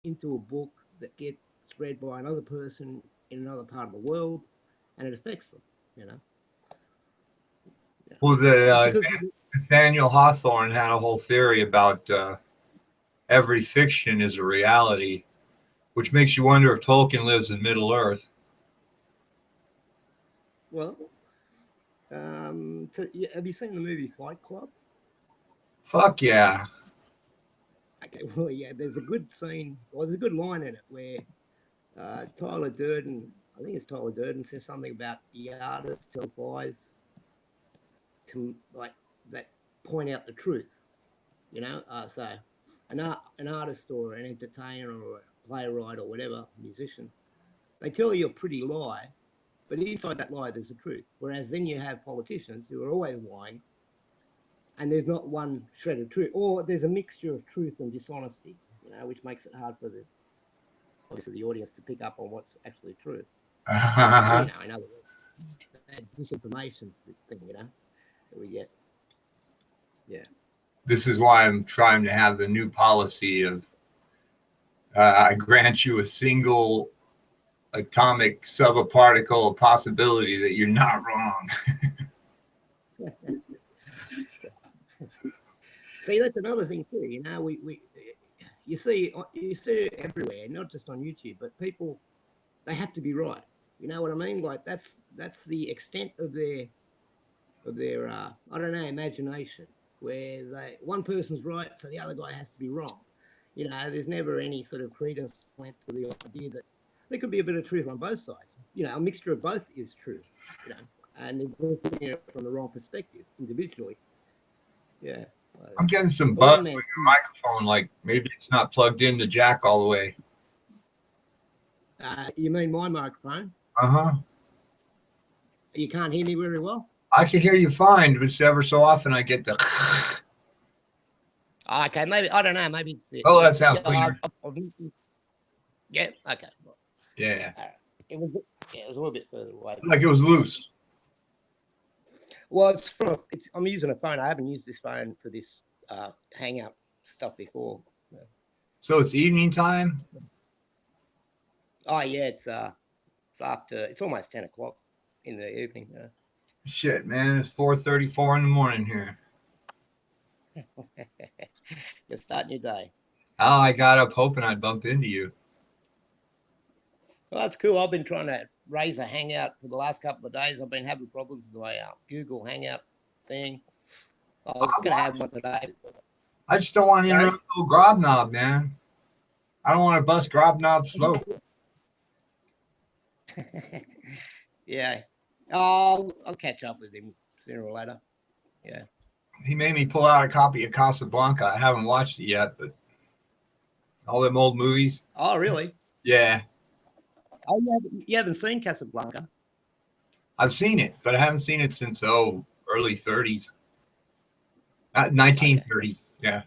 into a book that gets read by another person in another part of the world, and it affects them. You know. Yeah. Well, Nathaniel Hawthorne had a whole theory about every fiction is a reality, which makes you wonder if Tolkien lives in Middle Earth. Well, have you seen the movie Fight Club? Fuck yeah. Okay, well, yeah, there's a good scene. Well, there's a good line in it where Tyler Durden, I think it's Tyler Durden, says something about the artist tells lies to like that point out the truth. You know, so an artist or an entertainer or a playwright or whatever, musician, they tell you a pretty lie, but inside that lie there's a truth. Whereas then you have politicians who are always lying, and there's not one shred of truth, or there's a mixture of truth and dishonesty. You know, which makes it hard for obviously the audience to pick up on what's actually true. You know, in other words, that disinformation thing, you know, that we get. Yeah. This is why I'm trying to have the new policy of I grant you a single atomic subaparticle possibility that you're not wrong. See, that's another thing too. You know, we you see it everywhere, not just on YouTube, but people, they have to be right. You know what I mean? Like that's the extent of their I don't know, imagination, where one person's right, so the other guy has to be wrong. You know, there's never any sort of credence lent to the idea that there could be a bit of truth on both sides. You know, a mixture of both is true. You know, and they're looking at it from the wrong perspective individually. Yeah. I'm getting some buzz with your microphone, like maybe it's not plugged in the jack all the way. You mean my microphone? Uh-huh. You can't hear me very well? I can hear you fine, but ever so often I get the... Okay, maybe, I don't know, maybe it's... Oh, that sounds cleaner. Yeah, okay. Yeah. It was a little bit further away. Like it was loose. Well, I'm using a phone. I haven't used this phone for this Hangout stuff before. So it's evening time? Oh yeah, it's almost 10 o'clock in the evening. Yeah. Shit, man, it's 4:34 in the morning here. You're starting your day. Oh, I got up hoping I'd bump into you. Well, that's cool. I've been trying to raise a Hangout for the last couple of days. I've been having problems with my Google Hangout thing. I was going to have one today. I just don't want to interrupt old Grobknob, man. I don't want to bust Grobknob's flow. Yeah. I'll catch up with him sooner or later. Yeah. He made me pull out a copy of Casablanca. I haven't watched it yet, but all them old movies. Oh, really? Yeah. Oh, you haven't seen Casablanca? I've seen it, but I haven't seen it since, early 30s. 1930s, okay.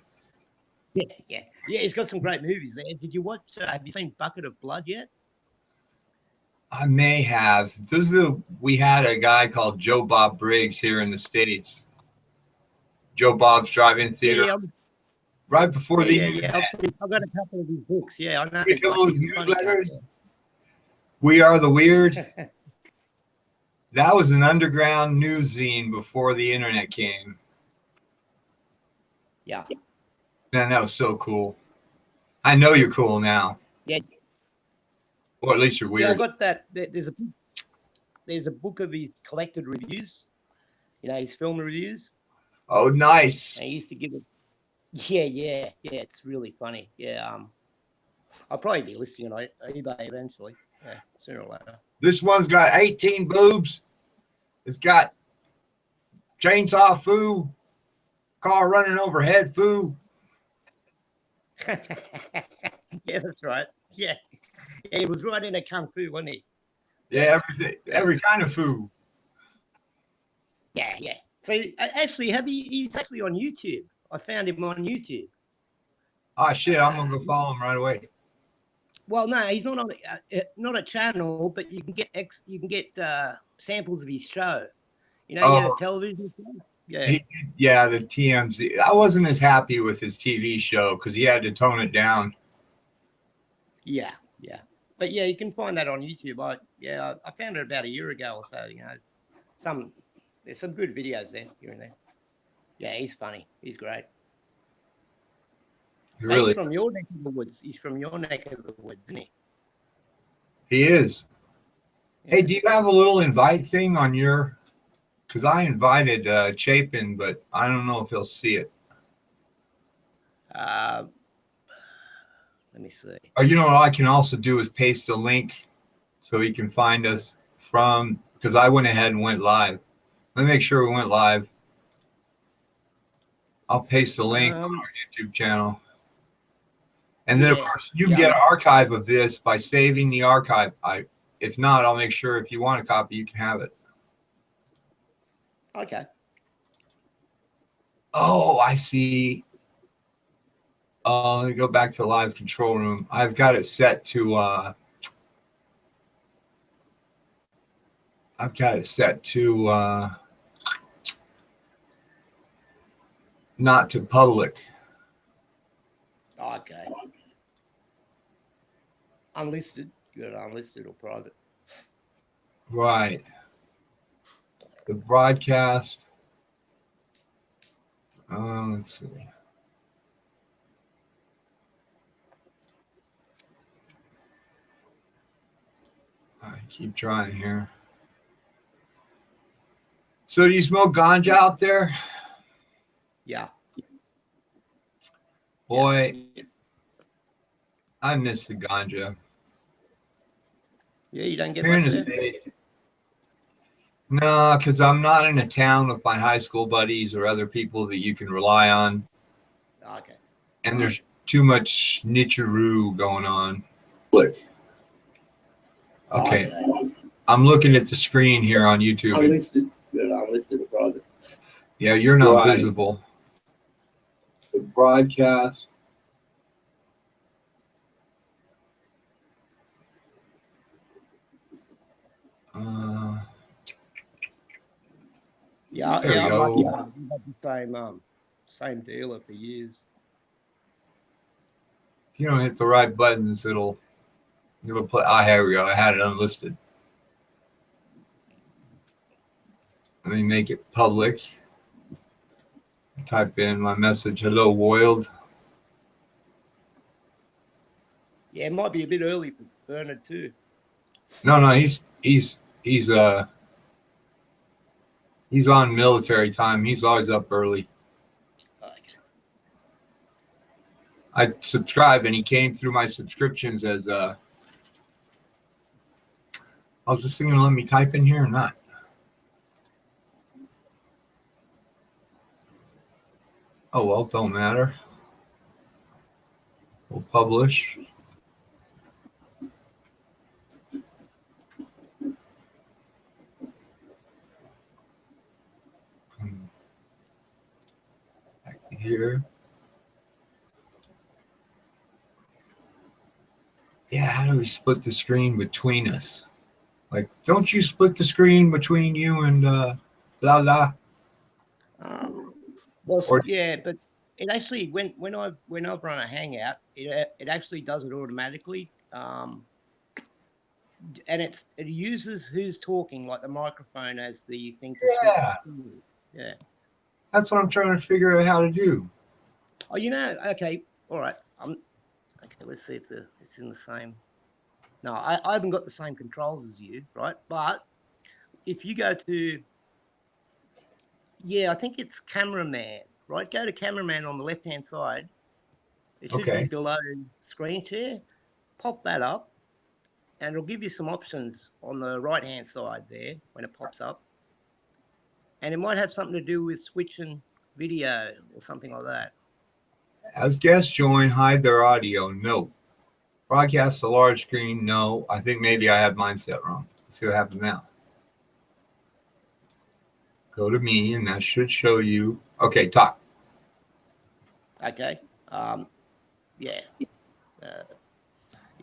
Yeah. Yeah, he's got some great movies there. Did you watch, have you seen Bucket of Blood yet? I may have. We had a guy called Joe Bob Briggs here in the States. Joe Bob's Drive-In Theater. Yeah, right before the internet. I've got a couple of his books. Yeah, I know. Newsletters. We Are the Weird. That was an underground news zine before the internet came. Yeah. Man, that was so cool. I know you're cool now. Yeah. Or at least you're weird. Yeah, I got that. There's a book of his collected reviews. You know, his film reviews. Oh, nice. And he used to give it. Yeah. It's really funny. Yeah. I'll probably be listing it on eBay eventually. Yeah, sooner or later. This one's got 18 boobs. It's got chainsaw foo, car running overhead foo. Yeah, that's right. Yeah, he was right into kung fu, wasn't he? Yeah, everything, every kind of foo. Yeah. So actually, he's actually on YouTube. I found him on YouTube. Oh shit! I'm gonna go follow him right away. Well, no, he's not on not a channel, but you can get samples of his show. You know, he had a television show. Yeah, the TMZ. I wasn't as happy with his TV show because he had to tone it down. Yeah, yeah. But yeah, you can find that on YouTube. I found it about a year ago or so. There's some good videos there here and there. Yeah, he's funny. He's great. So he's from your neck of the woods. He's from your neck of the woods, isn't he? He is. Yeah. Hey, do you have a little invite thing on your? Because I invited Chapin, but I don't know if he'll see it. Let me see. Or you know what I can also do is paste a link so he can find us from, because I went ahead and went live. Let me make sure we went live. I'll paste a link on our YouTube channel. And then, of course, you can get an archive of this by saving the archive. If not, I'll make sure if you want a copy, you can have it. Okay. Oh, I see. Let me go back to live control room. I've got it set to not to public. Okay. Unlisted. You got it unlisted or private. Right. The broadcast. Let's see. I keep trying here. So do you smoke ganja out there? Yeah. Boy, yeah. I miss the ganja. Yeah, you don't get much there? No, because I'm not in a town with my high school buddies or other people that you can rely on. Okay. And there's too much nicheroo going on. Look. Okay. I'm looking at the screen here on YouTube. Unlisted. Unlisted private. Yeah, you're not visible. The broadcast. Yeah, I'm lucky. I've had the same dealer for years. If you don't hit the right buttons, it'll play. Here we go. I had it unlisted. Let me make it public. Type in my message. Hello, world. Yeah, it might be a bit early for Bernard too. No, he's on military time. He's always up early. Okay. I subscribe, and he came through my subscriptions as I was just thinking, let me type in here or not? Oh, well, don't matter. We'll publish. Back here. Yeah, how do we split the screen between us? Like, don't you split the screen between you and blah, blah? Well, yeah, but it actually when I've run a Hangout, it actually does it automatically, and it uses who's talking, like the microphone, as the thing to switch the screen. Yeah, that's what I'm trying to figure out how to do. Oh, okay, all right. Okay. Let's see if it's in the same. No, I haven't got the same controls as you, right? But if you go to, I think it's cameraman, right? Go to cameraman on the left-hand side. It should be below screen share. Pop that up, and it'll give you some options on the right-hand side there when it pops up. And it might have something to do with switching video or something like that. As guests join, hide their audio. No. Broadcast a large screen. No. I think maybe I have mine set wrong. Let's see what happens now. Go to me, and that should show you. Okay, talk. Okay. Yeah.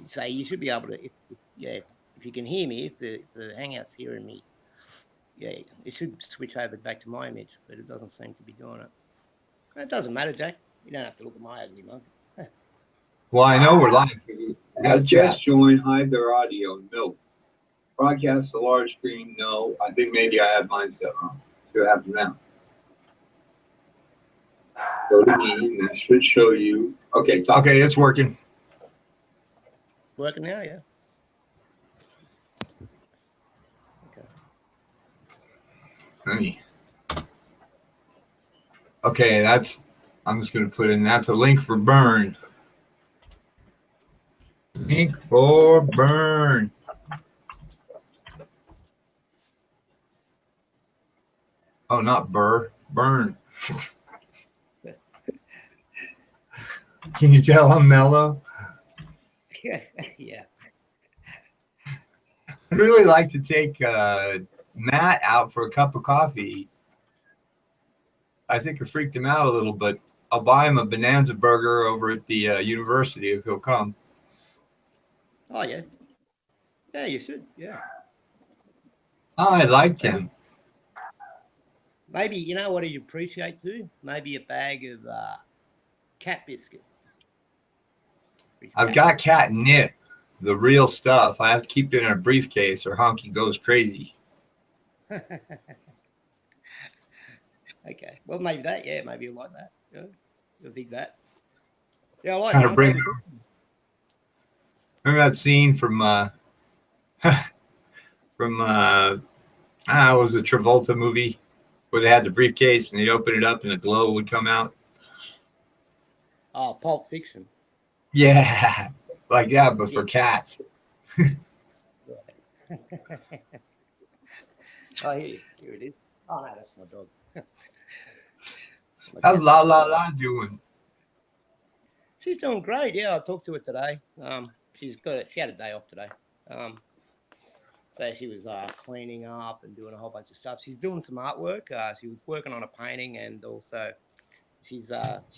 So you should be able to, if you can hear me, if the Hangout's hearing me, it should switch over back to my image, but it doesn't seem to be doing it. It doesn't matter, Jack. You don't have to look at my ugly mug. Well, I know we're live. Just join, hide their audio. No. Broadcast the large screen. No. I think maybe I have mine set wrong. See what happens now. Go to me, and that should show you. Okay, okay, it's working. Working now, yeah. Okay. Okay, I'm just going to put in, that's a link for burn. Link for burn. Oh, not burr, burn. Can you tell I'm mellow? Yeah. I'd really like to take Matt out for a cup of coffee. I think I freaked him out a little, but I'll buy him a Bonanza burger over at the university if he'll come. Oh, yeah. Yeah, you should. Yeah. Oh, I liked him. Maybe, you know what he'd appreciate too? Maybe a bag of cat biscuits. I've got catnip, the real stuff. I have to keep it in a briefcase or Honky goes crazy. Okay. Well, maybe that. Yeah, maybe you'll like that. Yeah, you'll think that. Yeah, I like kind it. of bring. Remember that scene from what was the Travolta movie where they had the briefcase and they'd open it up and the glow would come out? Oh, Pulp Fiction. Yeah, like that, but for cats. Oh, here it is. Oh no, that's my dog. How's La La La doing? She's doing great. Yeah, I talked to her today. She had a day off today. So she was cleaning up and doing a whole bunch of stuff. She's doing some artwork. She was working on a painting, and also she's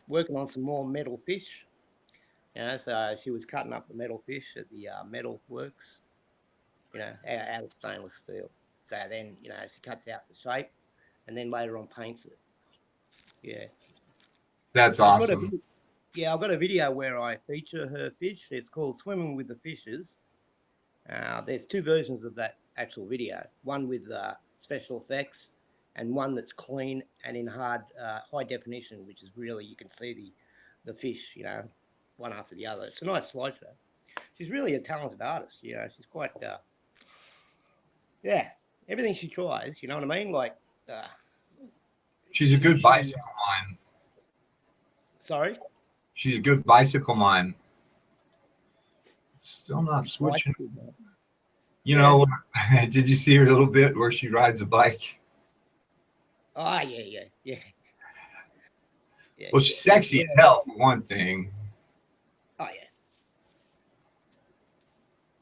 working on some more metal fish. You know, so she was cutting up the metal fish at the metal works. You know, out of stainless steel. So then, you know, she cuts out the shape, and then later on paints it. Yeah, that's awesome. I've got a video where I feature her fish. It's called "Swimming with the Fishes." There's two versions of that actual video. One with special effects, and one that's clean and in high definition, which is really you can see the fish, you know, one after the other. It's a nice slideshow. She's really a talented artist. You know, she's quite. Yeah, everything she tries. You know what I mean? Like. She's a good bicycle mime. Sorry? She's a good bicycle mime. Still not switching. You know, did you see her a little bit where she rides a bike? Oh, yeah. Well, she's sexy as hell, for one thing. Oh, yeah.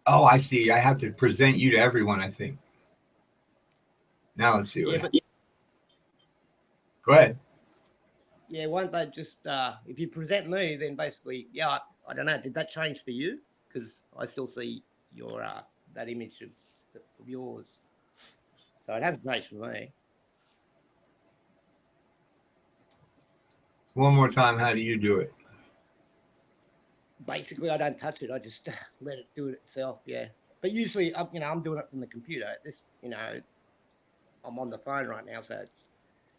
Oh, I see. I have to present you to everyone, I think. Now let's see. Go ahead. Yeah, won't they just, if you present me, then basically, yeah, I don't know, did that change for you? Because I still see your, that image of yours. So it hasn't changed for me. One more time, how do you do it? Basically, I don't touch it. I just let it do it itself, yeah. But usually, you know, I'm doing it from the computer. This, you know, I'm on the phone right now, so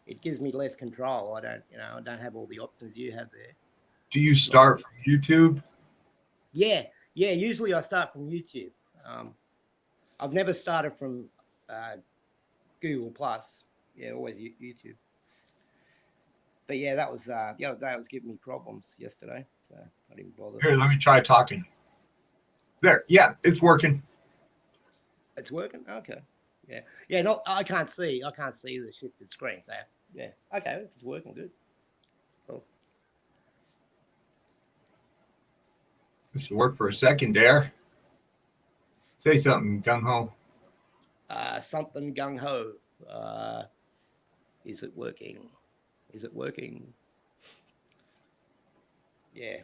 it gives me less control. I don't have all the options you have there. Do you start from YouTube? Yeah. Usually I start from YouTube. I've never started from Google Plus. Yeah, always YouTube. But yeah, that was the other day. It was giving me problems yesterday, so I didn't bother. Here, let me try talking. There, yeah, it's working. It's working. Okay. Yeah. No, I can't see the shifted screen. So yeah. Okay, it's working good. Cool. This will work for a second there. Say something, Gung-ho. Something gung-ho. Is it working? Is it working? Yeah.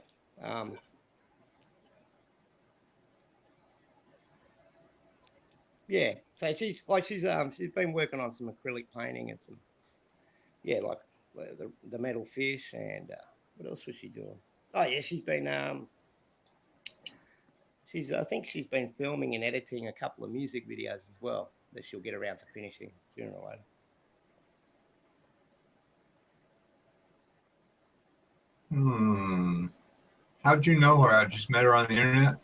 Yeah. So she's been working on some acrylic painting and some, like the metal fish and what else was she doing? Oh yeah, she's I think she's been filming and editing a couple of music videos as well that she'll get around to finishing sooner or later. How'd you know her? I just met her on the internet.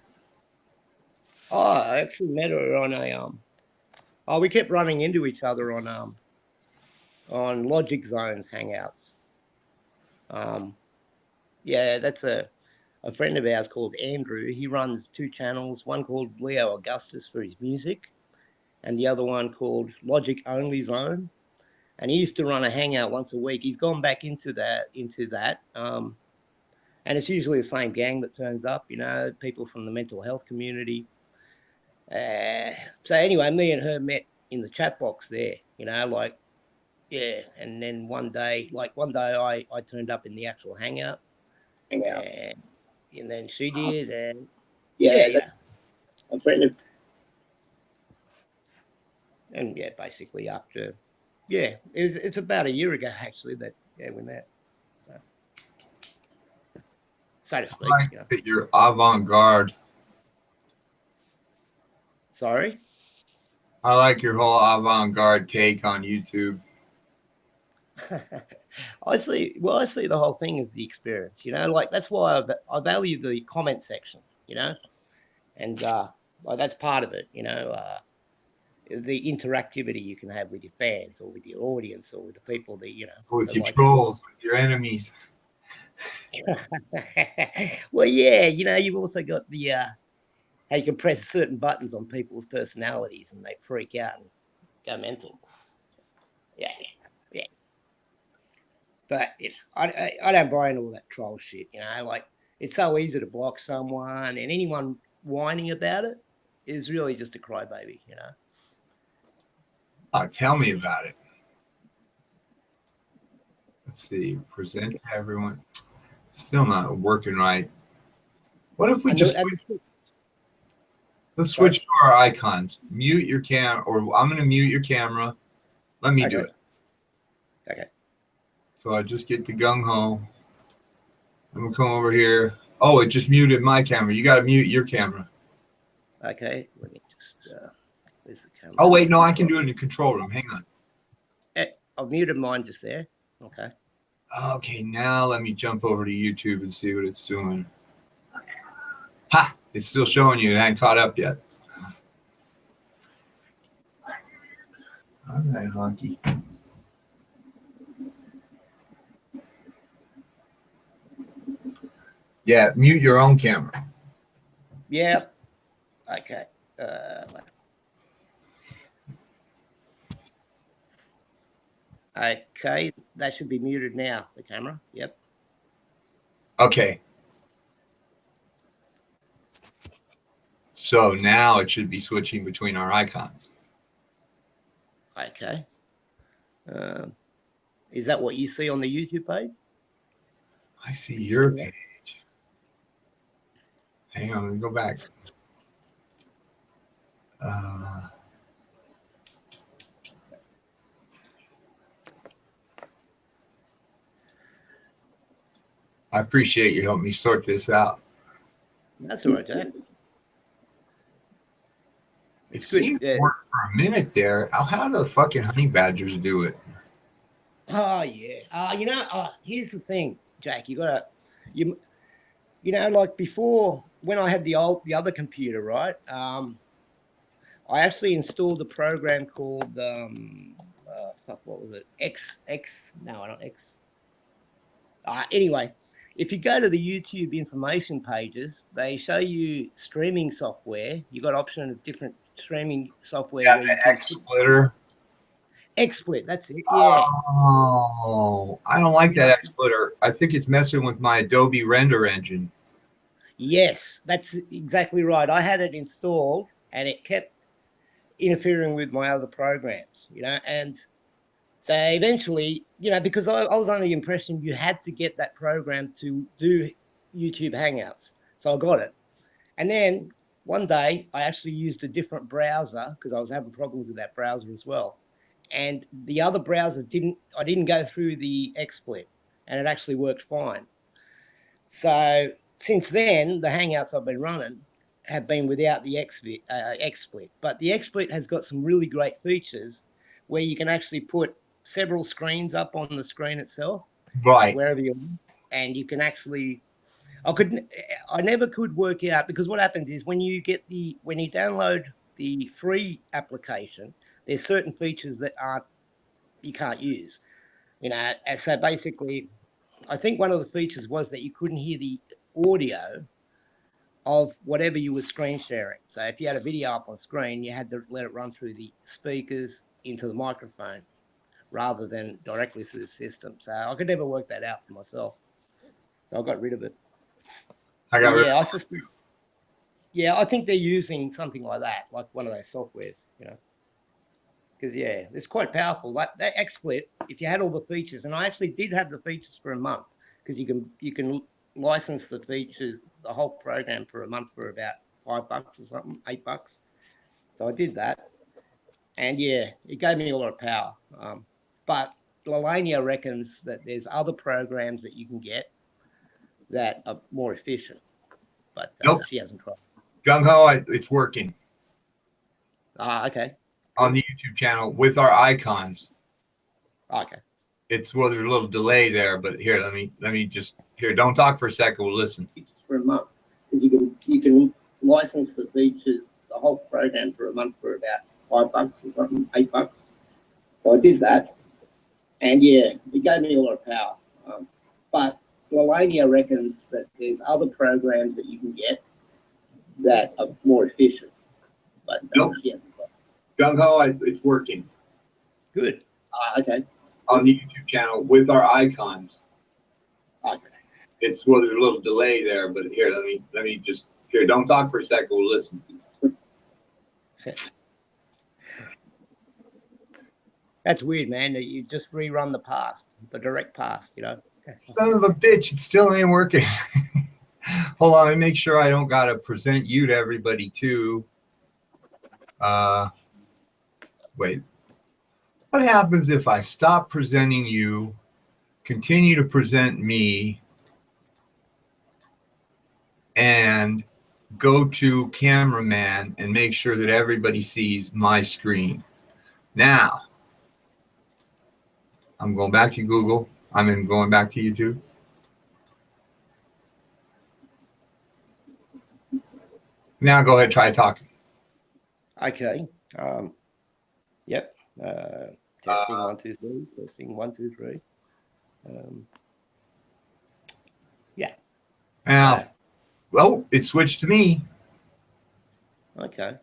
Oh, I actually met her on a we kept running into each other on Logic Zones hangouts. Yeah, that's a friend of ours called Andrew. He runs 2 channels, one called Leo Augustus for his music and the other one called Logic Only Zone. And he used to run a hangout once a week. He's gone back into that. And it's usually the same gang that turns up, people from the mental health community. So anyway, me and her met in the chat box there, yeah. And then one day I turned up in the actual hangout. And then she did. And yeah. A friend of. And yeah, basically after, it's about a year ago actually that we met. So to speak. I like that you're avant-garde. Sorry? I like your whole avant-garde take on YouTube. I see the whole thing as the experience, that's why I value the comment section, and that's part of it, the interactivity you can have with your fans or with your audience or with the people that, with your trolls, with your enemies. Well, yeah, you've also got the how you can press certain buttons on people's personalities and they freak out and go mental. Yeah. But I don't buy into all that troll shit, it's so easy to block someone, and anyone whining about it is really just a crybaby, Tell me about it. Let's see. Present to everyone. Still not working right. What if we let's switch to our icons. Mute your cam, or I'm going to mute your camera. Let me do it. Okay. So I just get to Gung-ho. I'm going to come over here. Oh, it just muted my camera. You got to mute your camera. Okay. Let me just, where's the camera? Oh, wait. No, I can do it in the control room. Hang on. I've muted mine just there. Okay. Okay, now let me jump over to YouTube and see what it's doing. Ha! It's still showing you. It hadn't caught up yet. All right, honky. Yeah, mute your own camera. Yeah. Okay. Okay, that should be muted now, the camera. Yep. Okay. So now it should be switching between our icons. Okay. Is that what you see on the YouTube page? I see your page. Hang on, let me go back. I appreciate you helping me sort this out. That's all right, Jack. It seemed to work for a minute there. How do the fucking honey badgers do it? Oh yeah. Here's the thing, Jack. Like before, when I had the other computer, right? I actually installed a program called what was it? Not X. Anyway, if you go to the YouTube information pages, they show you streaming software. You got option of different streaming software. Yeah, the XSplitter. XSplit, that's it. Yeah. Oh, I don't like that XSplitter. I think it's messing with my Adobe render engine. Yes, that's exactly right. I had it installed and it kept interfering with my other programs, and so eventually, because I was under the impression you had to get that program to do YouTube Hangouts. So I got it. And then one day I actually used a different browser because I was having problems with that browser as well. And the other browser I didn't go through the XSplit, and it actually worked fine. So since then, the Hangouts I've been running have been without the XSplit, but the XSplit has got some really great features where you can actually put several screens up on the screen itself, right, wherever you're, and you can actually. I never could work out, because what happens is when you download the free application, there's certain features that you can't use. And so basically, I think one of the features was that you couldn't hear the audio of whatever you were screen sharing. So if you had a video up on screen, you had to let it run through the speakers into the microphone rather than directly through the system. So I could never work that out for myself. So I got rid of it. I think they're using something like that, like one of those softwares, because it's quite powerful. Like that XSplit, if you had all the features, and I actually did have the features for a month, because you can license the features, the whole program for a month for about $5 or something, $8. So I did that, and it gave me a lot of power. But Lalania reckons that there's other programs that you can get that are more efficient, but nope. She hasn't tried. Gung-ho, it's working. Okay. On the YouTube channel with our icons. Okay. It's there's a little delay there, but here, let me just don't talk for a second. We'll listen. For a month, because you can license the features, the whole program for a month for about $5 or something, $8. So I did that, and it gave me a lot of power. But Lalania reckons that there's other programs that you can get that are more efficient, but nope. Gung-ho, it's working. Good. Okay. On the YouTube channel with our icons. Okay. It's there's a little delay there, but here, let me just don't talk for a second. We'll listen. That's weird, man. You just rerun the past, the direct past, Son of a bitch, it still ain't working. Hold on, let me make sure I don't gotta present you to everybody too. Wait. What happens if I stop presenting you, continue to present me, and go to cameraman and make sure that everybody sees my screen? Now, I'm going back to Google. I'm going back to YouTube. Now go ahead, try talking. Okay. Yep. Testing 1 2 3. Testing 1 2 3. Yeah. Now, well, it switched to me. Okay.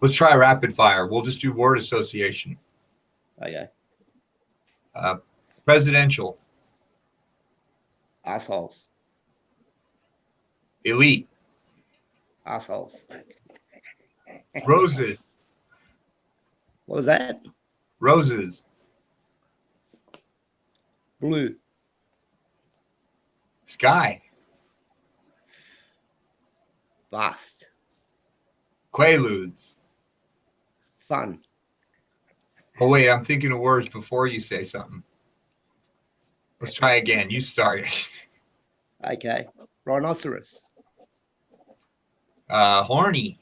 Let's try rapid fire. We'll just do word association. Okay. Presidential. Assholes. Elite. Assholes. Roses. What was that? Roses. Blue. Sky. Vast. Quaaludes. Fun. Oh, wait, I'm thinking of words before you say something. Let's try again. You start. Okay. Rhinoceros. Horny.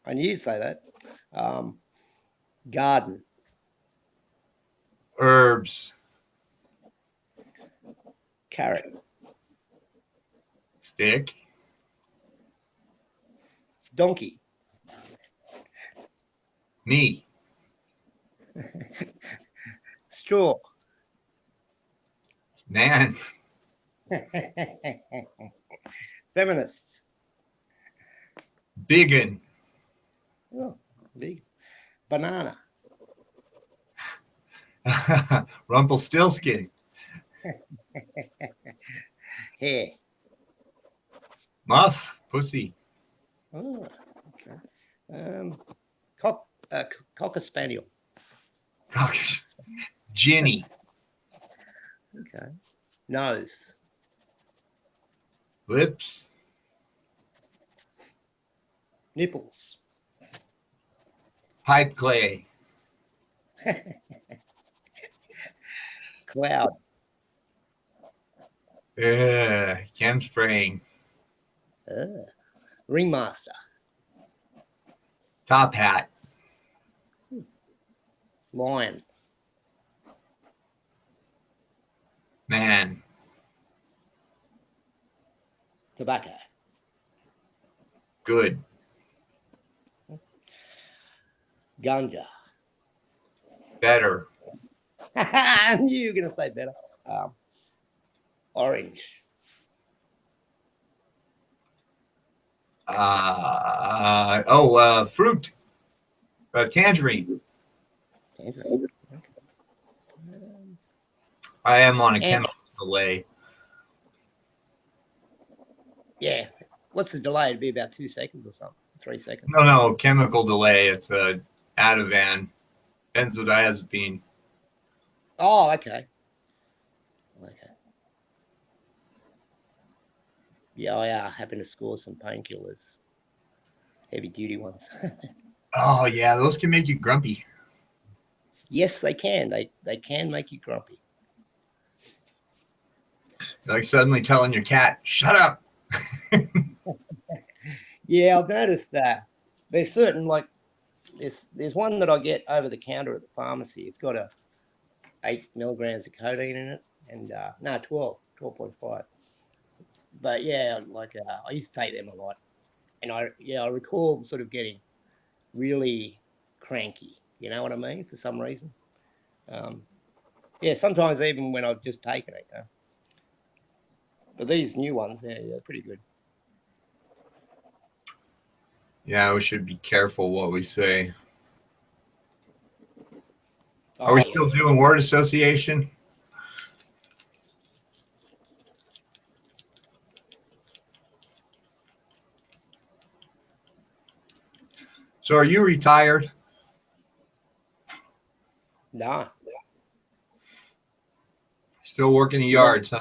I knew you'd say that. Garden. Herbs. Carrot. Stick. Donkey. Me. Straw. Man. Feminists. Biggin. Oh, big. Banana. Rumpelstiltskin. Hair. Muff. Pussy. Oh, okay. Cocker spaniel. Ginny. Okay. Nose. Lips. Nipples. Pipe clay. Cloud. Chem spraying. Ringmaster. Top hat. Lion. Man. Tobacco. Good. Ganja. Better. I knew you were going to say better. Orange. Fruit. Tangerine. Tangerine. I am on a chemical delay. Yeah. What's the delay? It'd be about 2 seconds or something. 3 seconds. No, chemical delay. It's a Ativan, benzodiazepine. Oh, okay. Yeah, I happen to score some painkillers, heavy duty ones. Oh yeah, those can make you grumpy. Yes, they can. They can make you grumpy. Like suddenly telling your cat, "Shut up." Yeah, I've noticed that. There's certain there's one that I get over the counter at the pharmacy. It's got 8 milligrams of codeine in it, and 12.5. But yeah, I used to take them a lot, and I recall sort of getting really cranky. You know what I mean? For some reason. Yeah, sometimes even when I've just taken it. But these new ones, they're pretty good. Yeah, we should be careful what we say. Are we still doing word association? So are you retired? Nah. Still working the yards, huh?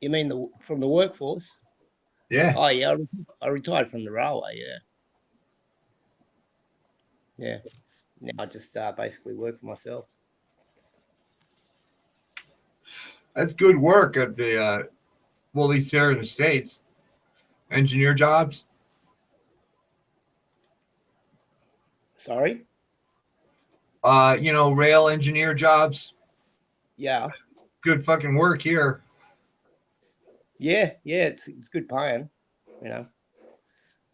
You mean from the workforce? Yeah. Oh, yeah. I retired from the railway, yeah. Yeah. Now I just basically work for myself. That's good work at the, at least there in the States. Engineer jobs? Sorry? Rail engineer jobs. Yeah. Good fucking work here. Yeah, it's good paying,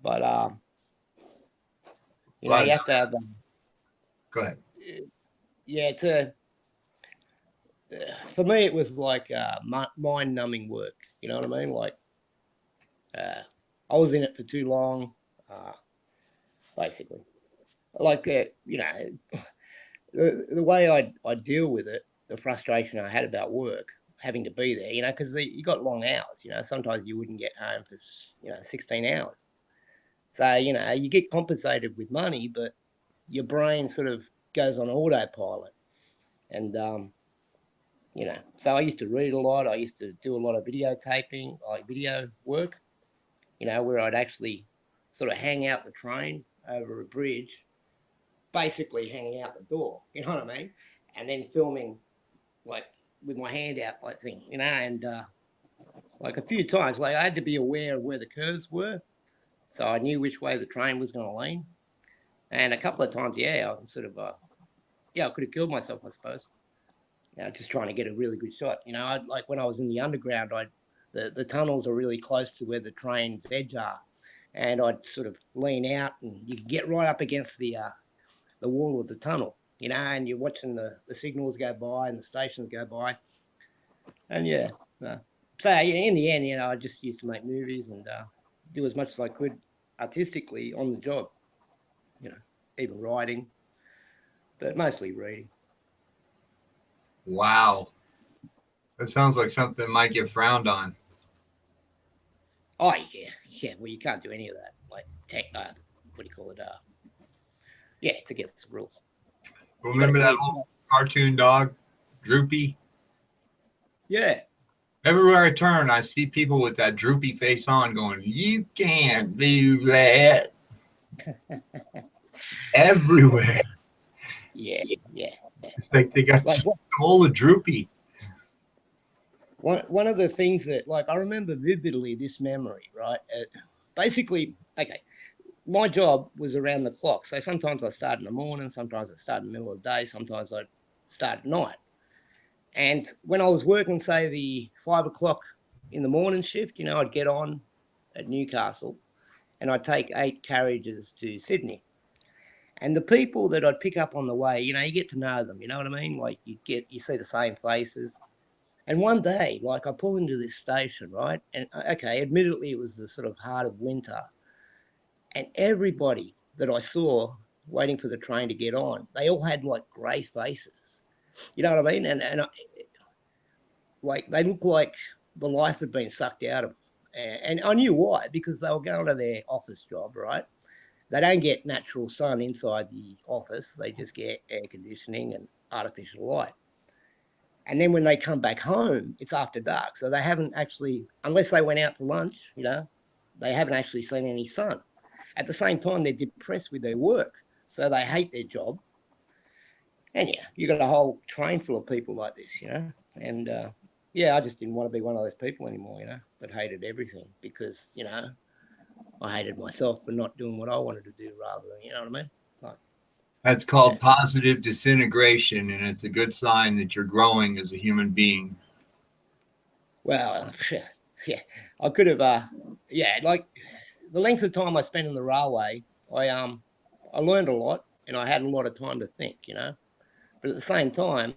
But you have to have Go ahead. Yeah, for me it was like mind-numbing work, you know what I mean? Like I was in it for too long, basically. Like the way I deal with it, the frustration I had about work, having to be there, because you got long hours, sometimes you wouldn't get home for 16 hours. So you get compensated with money, but your brain sort of goes on autopilot. And so I used to read a lot. I used to do a lot of videotaping, like video work, where I'd actually sort of hang out the train over a bridge, basically hanging out the door, you know what I mean? And then filming like with my hand out like thing, and like a few times, like I had to be aware of where the curves were. So I knew which way the train was going to lean. And a couple of times, I sort of, I could have killed myself, I suppose. Just trying to get a really good shot. Like when I was in the underground, the tunnels are really close to where the train's edge are, and I'd sort of lean out, and you could get right up against the wall of the tunnel, and you're watching the signals go by and the stations go by, and so in the end, I just used to make movies and do as much as I could artistically on the job, even writing, but mostly reading. Wow. That sounds like something that might get frowned on. Oh, yeah. Well, you can't do any of that. Like, what do you call it? Yeah, it's against the rules. Remember that old cartoon dog, Droopy? Yeah. Everywhere I turn, I see people with that droopy face on going, "You can't do that." Everywhere. Yeah. It's like they got the soul of Droopy. one of the things that, like, I remember vividly this memory, right? Basically, okay, my job was around the clock. So sometimes I start in the morning, sometimes I start in the middle of the day, sometimes I start at night. And when I was working, say, the 5 o'clock in the morning shift, you know, I'd get on at Newcastle and I'd take 8 carriages to Sydney. And the people that I'd pick up on the way, you know, you get to know them, you know what I mean? Like you see the same faces. And one day, like I pull into this station, right? And okay, admittedly, it was the sort of heart of winter. And everybody that I saw waiting for the train to get on, they all had like grey faces. You know what I mean? And like they looked like the life had been sucked out of them. And I knew why, because they were going to their office job, right? They don't get natural sun inside the office. They just get air conditioning and artificial light. And then when they come back home, it's after dark. So they haven't actually, unless they went out for lunch, you know, they haven't actually seen any sun. At the same time, they're depressed with their work. So they hate their job. And yeah, you got a whole train full of people like this, you know. And yeah, I just didn't want to be one of those people anymore, you know, that hated everything because, you know, I hated myself for not doing what I wanted to do rather than, you know what I mean? Like, That's called positive disintegration, and it's a good sign that you're growing as a human being. Well, yeah, I could have, yeah, like the length of time I spent in the railway, I learned a lot and I had a lot of time to think, you know. But at the same time,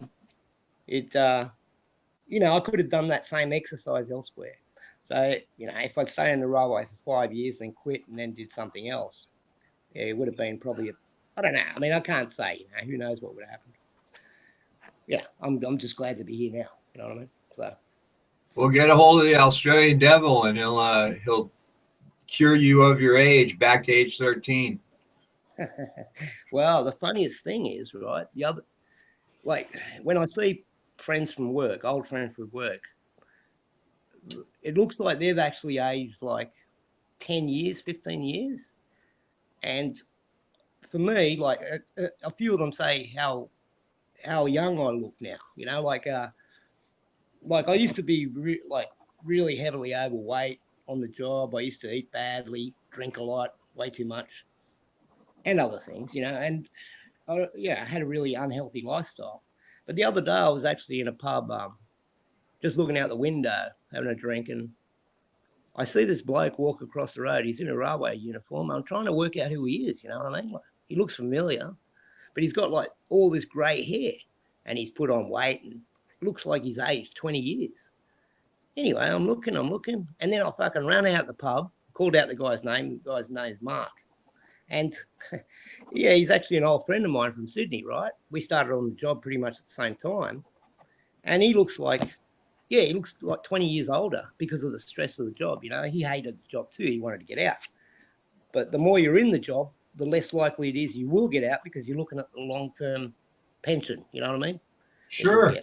it, you know, I could have done that same exercise elsewhere. So, you know, if I'd stay in the railway for 5 years, then quit and then did something else, yeah, it would have been probably, I don't know. I mean, I can't say, you know, who knows what would have happened. Yeah, I'm just glad to be here now. You know what I mean? So We'll get a hold of the Australian Devil, and he'll cure you of your age back to age 13. well, the funniest thing is, right, the other, like when I see friends from work, old friends from work, it looks like they've actually aged like 10 years, 15 years. And for me, like a few of them say how young I look now, you know, like I used to be like really heavily overweight on the job. I used to eat badly, drink a lot, way too much, and other things, you know. And yeah, I had a really unhealthy lifestyle. But the other day, I was actually in a pub, just looking out the window, having a drink, and I see this bloke walk across the road. He's in a railway uniform. I'm trying to work out who he is. You know what I mean? Like, he looks familiar, but he's got like all this grey hair, and he's put on weight, and looks like he's aged 20 years. Anyway, I'm looking, and then I fucking ran out the pub, called out the guy's name. The guy's name's Mark. And yeah, he's actually an old friend of mine from Sydney, right? We started on the job pretty much at the same time. And he looks like, yeah, he looks like 20 years older because of the stress of the job. You know, he hated the job too. He wanted to get out. But the more you're in the job, the less likely it is you will get out because you're looking at the long-term pension. You know what I mean? Sure.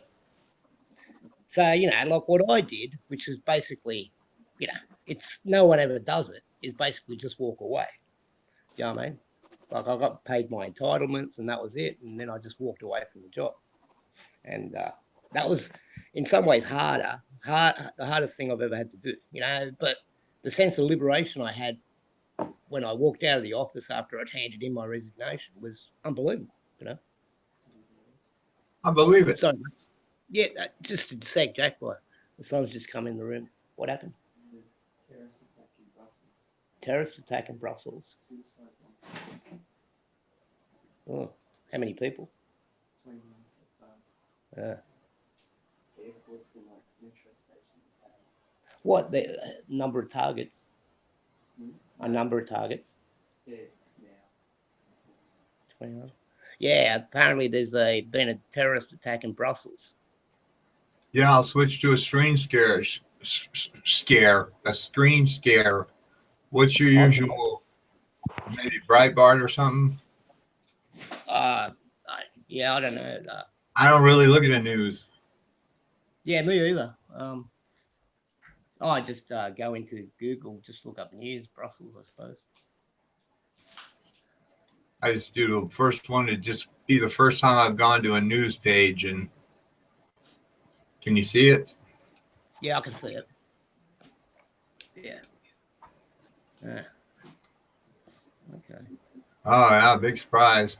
So, you know, like what I did, which is basically, you know, it's no one ever does it, is basically just walk away. You know what I mean? Like I got paid my entitlements and that was it. And then I just walked away from the job. And that was in some ways the hardest thing I've ever had to do, you know, but the sense of liberation I had when I walked out of the office after I'd handed in my resignation was unbelievable, you know. I believe it. So, yeah, just a sec, Jack. The sun's just come in the room. What happened? Terrorist attack in Brussels. Oh, how many people? 29. What the number of targets? A number of targets. 29. Yeah, apparently there's been a terrorist attack in Brussels. Yeah, I'll switch to a screen scare. A screen scare. What's your usual? Maybe Breitbart or something. Yeah, I don't know. I don't really look at the news. Yeah, me either. I just go into Google, just look up news, Brussels, I suppose. I just do the first one to just be the first time I've gone to a news page. And can you see it? Yeah, I can see it. Yeah. Okay. Oh, yeah, big surprise.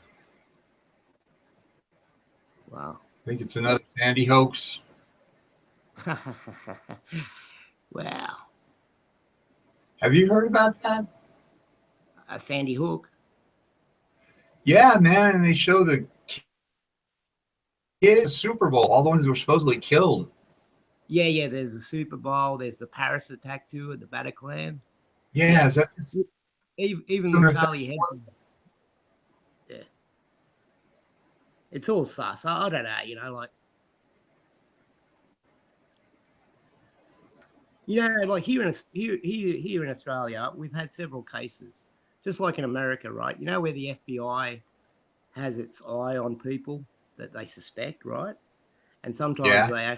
Wow. I think it's another Sandy hoax. Wow. Have you heard about that? A Sandy Hook. Yeah, man, and they show the kids Super Bowl, all the ones that were supposedly killed. Yeah. There's the Super Bowl. There's the Paris attack too at the Bataclan. Yeah, is that just Even with Charlie Hebdo. Yeah. It's all sus. I don't know. Like here in Australia, we've had several cases, just like in America, right? Where the FBI has its eye on people that they suspect, right? And sometimes yeah?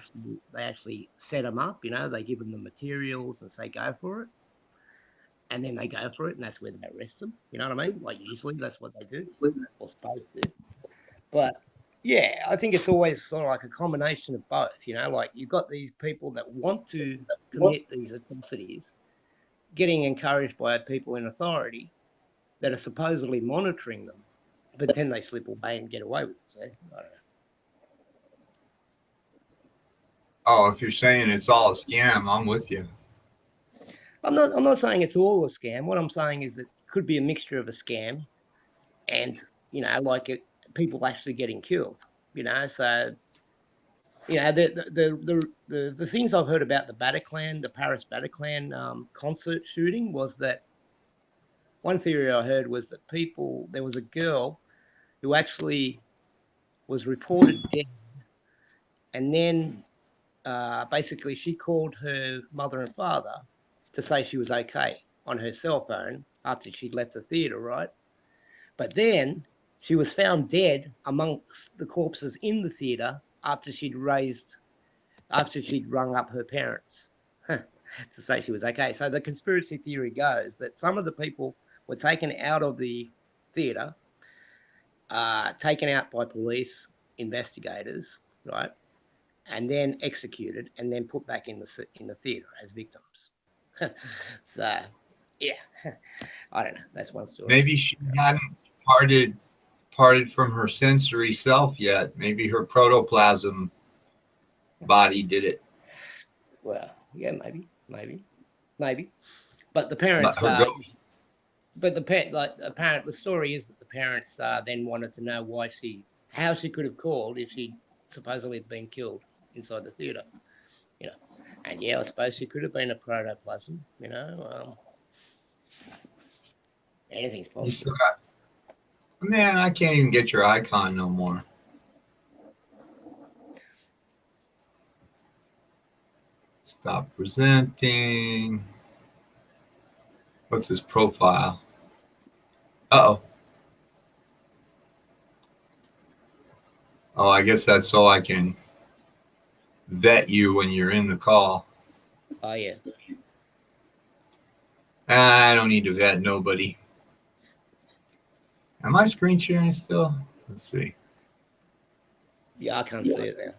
they actually set them up. They give them the materials and say go for it, and then they go for it, and that's where they arrest them. You know what I mean? Like usually that's what they do, or supposed to. But yeah, I think it's always sort of like a combination of both. Like you've got these people that want to commit these atrocities, getting encouraged by people in authority that are supposedly monitoring them, but then they slip away and get away with it. So I don't know. Oh, if you're saying it's all a scam, I'm with you. I'm not saying it's all a scam. What I'm saying is it could be a mixture of a scam and people actually getting killed. So the things I've heard about the Bataclan, the Paris Bataclan concert shooting was that one theory I heard was that there was a girl who actually was reported dead, and then basically she called her mother and father to say she was okay on her cell phone after she'd left the theatre, right? But then she was found dead amongst the corpses in the theatre after she'd rung up her parents to say she was okay. So the conspiracy theory goes that some of the people were taken out of the theatre, taken out by police investigators, right, and then executed, and then put back in the theatre as victims. So, yeah, I don't know. That's one story. Maybe she hadn't parted from her sensory self yet. Maybe her protoplasm body did it. Well, yeah, maybe. But the parents, the story is that the parents then wanted to know how she could have called if she supposedly had been killed inside the theatre. And yeah, I suppose she could have been a protoplasm. Anything's possible. Man, I can't even get your icon no more. Stop presenting. What's his profile? Uh-oh. Oh, I guess that's so I can vet you when you're in the call. Oh, yeah. I don't need to vet nobody. Am I screen sharing still? Let's see. Yeah, I can't see it now.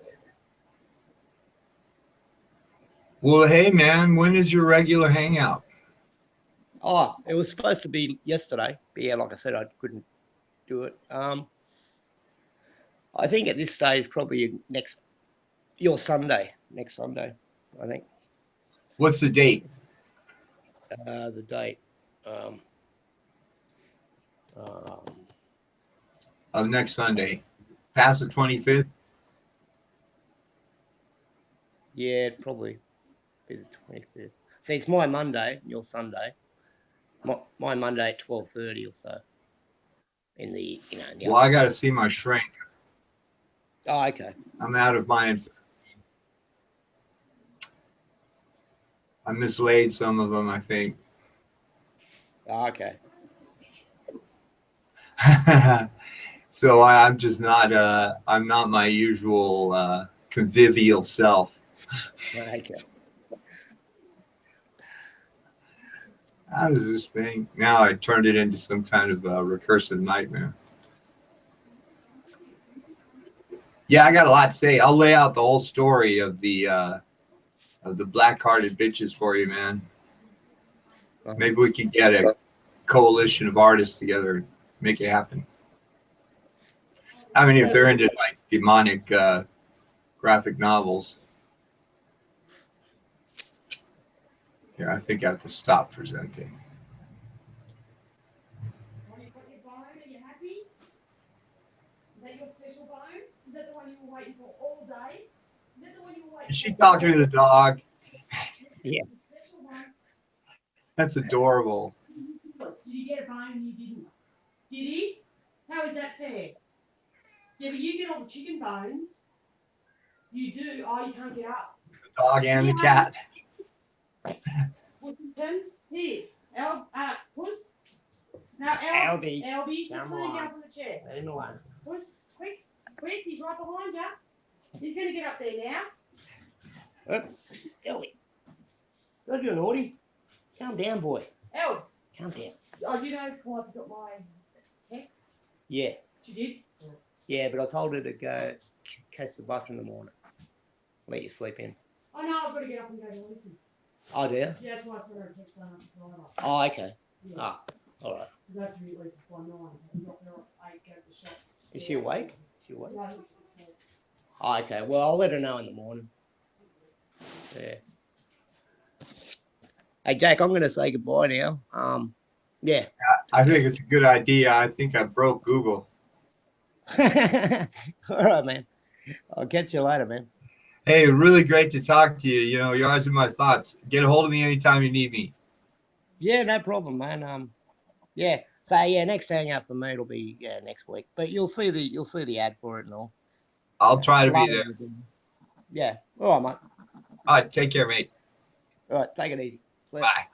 Well, hey, man, when is your regular hangout? Oh, it was supposed to be yesterday. But yeah, like I said, I couldn't do it. I think at this stage, probably next Sunday, I think. What's the date? The date. Of next Sunday. Past the 25th? Yeah, probably be the 25th. See, it's my Monday, your Sunday. My Monday at 12:30 or so. Well, I got to see my shrink. Oh, okay. I'm out of my. I mislaid some of them, I think. Oh, okay. So I'm just not. I'm not my usual convivial self. Okay. How does this thing? Now I turned it into some kind of recursive nightmare. Yeah, I got a lot to say. I'll lay out the whole story of the of the black-hearted bitches for you, man. Uh-huh. Maybe we could get a coalition of artists together and make it happen. I mean, if they're into like demonic graphic novels. Here, I think I have to stop presenting. Well, you've got your bone. Are you happy? Is that your special bone? Is that the one you were waiting for all day? Is that the one you were waiting Is she for? talking to the dog? Yeah. Special one. That's adorable. Did you get a bone and you didn't? Did he? How is that fair? Yeah, but you get all the chicken bones. You do. Oh, you can't get up. The dog and the cat. Washington, here. Puss. Now, Albie, just let him get up on the chair. Let him alone. Puss, quick, he's right behind you. He's going to get up there now. Ellie. Don't do naughty. Calm down, boy. Elves. Calm down. Oh, you know why I got my text? Yeah. She did? Yeah, but I told her to go catch the bus in the morning. Let you sleep in. Oh, no, I've got to get up and go to Lisa's. Oh, do you? Yeah, that's why I sent her a text on Friday. Oh, okay. Yeah. Ah, all right. Because I have to be at Lisa's by 9, so I can drop her at 8, go to the shops. Is she awake? Is she awake? Yeah, I think she's asleep. Oh, okay. Well, I'll let her know in the morning. Yeah. Hey, Jack, I'm going to say goodbye now. Yeah. I think it's a good idea. I think I broke Google. All right, man. I'll catch you later, man. Hey, really great to talk to you. You know, you're always in my thoughts. Get a hold of me anytime you need me. Yeah, no problem, man. Yeah. So yeah, next hang up for me it'll be next week. But you'll see the ad for it and all. I'll try to be there. Yeah. All right, mate. All right, take care, mate. All right, take it easy. See ya. Bye.